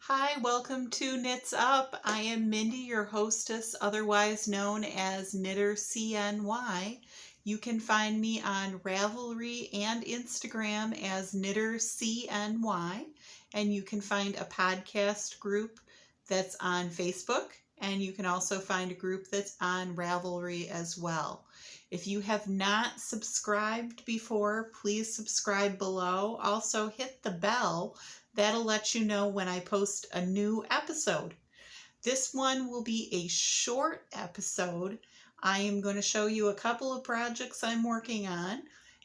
Hi, welcome to Knits Up. I am Mindy, your hostess, otherwise known as Knitter CNY. You can find me on Ravelry and Instagram as Knitter CNY, and you can find a podcast group that's on Facebook, and you can also find a group that's on Ravelry as well. If you have not subscribed before, please subscribe below. Also hit the bell. That'll let you know when I post a new episode. This one will be a short episode. I am going to show you a couple of projects I'm working on,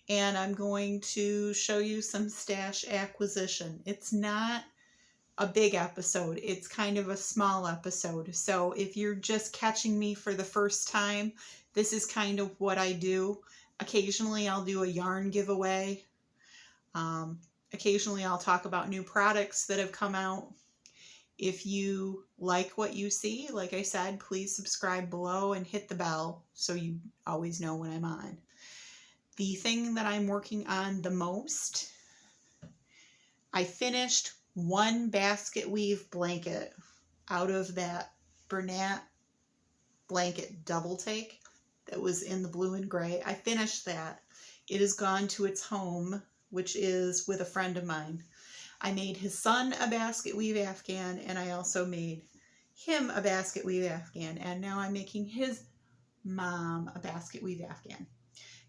and I'm going to show you some stash acquisition. It's not a big episode. It's kind of a small episode. So if you're just catching me for the first time, this is kind of what I do. Occasionally I'll do a yarn giveaway. Occasionally I'll talk about new products that have come out. If you like what you see, like I said, please subscribe below and hit the bell so you always know when I'm on. The thing that I'm working on the most, I finished one Basketweave blanket out of that Bernat blanket double take that was in the blue and gray. I finished that. It has gone to its home, which is with a friend of mine. I made his son a Basketweave Afghan, and I also made him a Basketweave Afghan, and now I'm making his mom a Basketweave Afghan.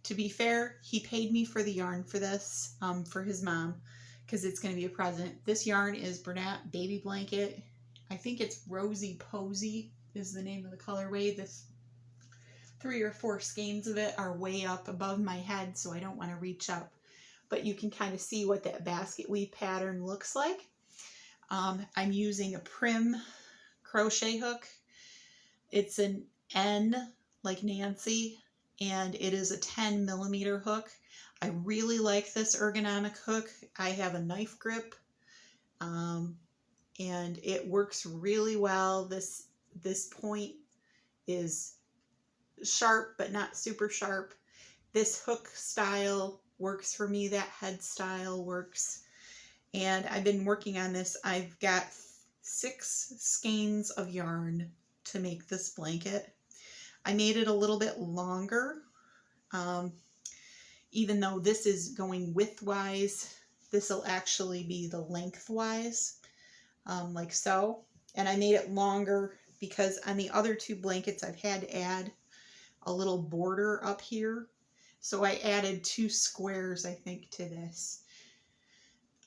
To be fair, he paid me for the yarn for this, for his mom, because it's going to be a present. This yarn is Bernat Baby Blanket. I think it's Rosy Posy is the name of the colorway. The 3 or 4 skeins of it are way up above my head, so I don't want to reach up. But you can kind of see what that basket weave pattern looks like. I'm using a Prim crochet hook. It's an N like Nancy, and it is a 10 millimeter hook. I really like this ergonomic hook. I have a knife grip, and it works really well. This point is sharp, but not super sharp. This hook style works for me. That head style works. And I've been working on this. I've got 6 skeins of yarn to make this blanket. I made it a little bit longer. Even though this is going widthwise, this will actually be the lengthwise, like so. And I made it longer because on the other 2 blankets I've had to add a little border up here. So I added 2 squares, I think, to this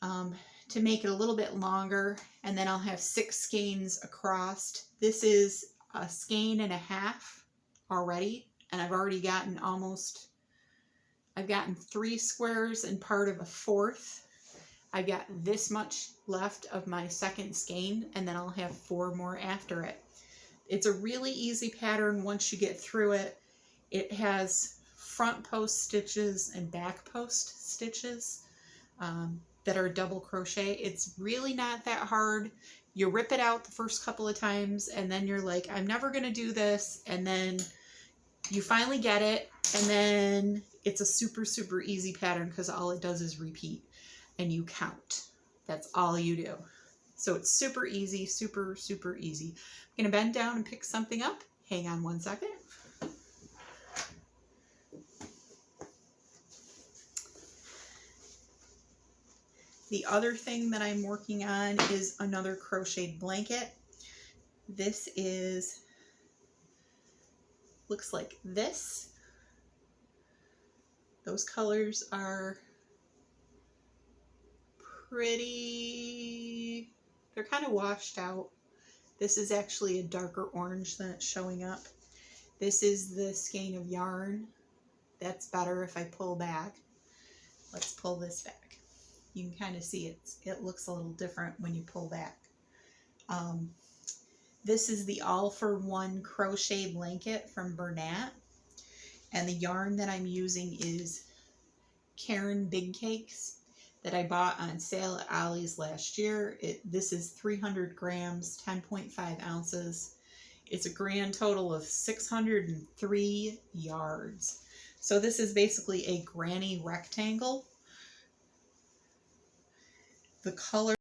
to make it a little bit longer, and then I'll have 6 skeins across. This is a skein and a half already, and I've already gotten I've gotten 3 squares and part of a 4th. I've got this much left of my 2nd skein, and then I'll have 4 more after it. It's a really easy pattern once you get through it. It has front post stitches and back post stitches that are double crochet. It's really not that hard. You rip it out the first couple of times, and then you're like, I'm never going to do this, and then you finally get it, and then it's a super, super easy pattern because all it does is repeat, and you count. That's all you do. So it's super easy, super, super easy. I'm going to bend down and pick something up. Hang on one second. The other thing that I'm working on is another crocheted blanket. This looks like this. Those colors are pretty, they're kind of washed out. This is actually a darker orange than it's showing up. This is the skein of yarn. That's better if I pull back. Let's pull this back. You can kind of see it looks a little different when you pull back. This is the all-for-one crochet blanket from Bernat, and the yarn that I'm using is Karen Big Cakes that I bought on sale at Ollie's last year. This is 300 grams, 10.5 ounces. It's a grand total of 603 yards. So this is basically a granny rectangle. The color